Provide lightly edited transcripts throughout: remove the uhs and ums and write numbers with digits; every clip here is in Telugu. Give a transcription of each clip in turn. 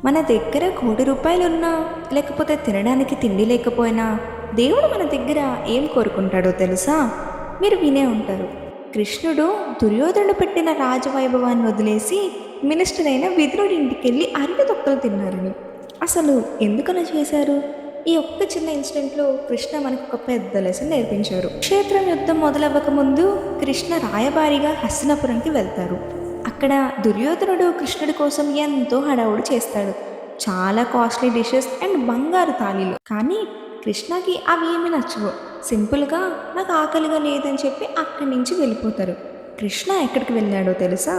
మన దగ్గర ₹1,00,00,000 ఉన్నా, లేకపోతే తినడానికి తిండి లేకపోయినా, దేవుడు మన దగ్గర ఏం కోరుకుంటాడో తెలుసా? మీరు వినే ఉంటారు. కృష్ణుడు దుర్యోధనుడు పెట్టిన రాజవైభవాన్ని వదిలేసి మినిస్టర్ అయిన విదురుడి ఇంటికెళ్ళి అరటి తొక్కలు తిన్నారని. అసలు ఎందుకలా చేశారు? ఈ ఒక్క చిన్న ఇన్సిడెంట్లో కృష్ణ మనకు ఒక పెద్ద లెసన్ నేర్పించారు. క్షేత్రం యుద్ధం మొదలవ్వక ముందు కృష్ణ రాయబారిగా హస్తినాపురంకి వెళ్తారు. అక్కడ దుర్యోధనుడు కృష్ణుడి కోసం ఎంతో హడావుడి చేస్తాడు. చాలా కాస్ట్లీ డిషెస్ అండ్ బంగారు తాళీలు. కానీ కృష్ణకి అవి ఏమీ నచ్చవు. సింపుల్గా నాకు ఆకలిగా లేదని చెప్పి అక్కడి నుంచి వెళ్ళిపోతారు. కృష్ణ ఎక్కడికి వెళ్ళాడో తెలుసా?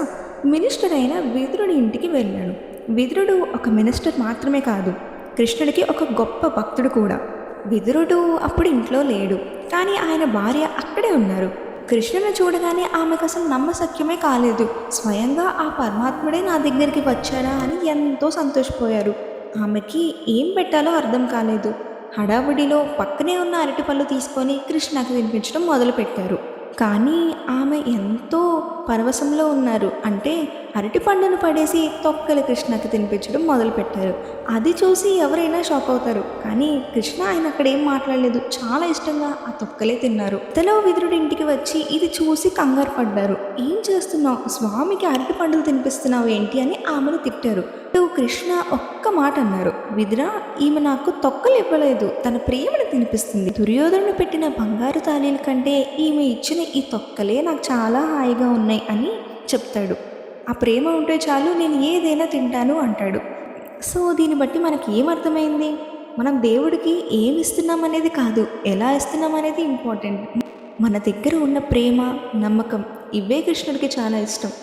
మినిస్టర్ అయిన విదురుడి ఇంటికి వెళ్ళాడు. విదురుడు ఒక మినిస్టర్ మాత్రమే కాదు, కృష్ణుడికి ఒక గొప్ప భక్తుడు కూడా. విదురుడు అప్పుడు ఇంట్లో లేడు, కానీ ఆయన భార్య అక్కడే ఉన్నారు. కృష్ణుని చూడగానే ఆమెకు అసలు నమ్మశక్యమే కాలేదు. స్వయంగా ఆ పరమాత్ముడే నా దగ్గరికి వచ్చాడా అని ఎంతో సంతోషపోయారు. ఆమెకి ఏం పెట్టాలో అర్థం కాలేదు. హడావుడిలో పక్కనే ఉన్న అరటిపళ్ళు తీసుకొని కృష్ణకి తినిపించడం మొదలుపెట్టారు. కానీ ఆమె ఎంతో పరవశంలో ఉన్నారు. అంటే అరటిపండును పడేసి తొక్కలు కృష్ణకి తినిపించడం మొదలుపెట్టారు. అది చూసి ఎవరైనా షాక్ అవుతారు. కానీ కృష్ణ ఆయన అక్కడ ఏం మాట్లాడలేదు. చాలా ఇష్టంగా ఆ తొక్కలే తిన్నారు. తలో విదురుడి ఇంటికి వచ్చి ఇది చూసి కంగారు పడ్డారు. ఏం చేస్తున్నావు? స్వామికి అరటిపండులు తినిపిస్తున్నావు ఏంటి అని ఆమెను తిట్టారు. కృష్ణ ఒక్క మాట అన్నారు, విదురా, ఈమె నాకు తొక్కలు ఇవ్వలేదు, తన ప్రేమను తినిపిస్తుంది. దుర్యోధనుడు పెట్టిన బంగారు తాళీల కంటే ఈమె ఇచ్చిన ఈ తొక్కలే నాకు చాలా హాయిగా ఉన్నాయి అని చెప్తాడు. ఆ ప్రేమ ఉంటే చాలు, నేను ఏదైనా తింటాను అంటాడు. సో దీన్ని బట్టి మనకి ఏమర్థమైంది? మనం దేవుడికి ఏమి ఇస్తున్నాం అనేది కాదు, ఎలా ఇస్తున్నాం అనేది ఇంపార్టెంట్. మన దగ్గర ఉన్న ప్రేమ, నమ్మకం, ఇవే కృష్ణుడికి చాలా ఇష్టం.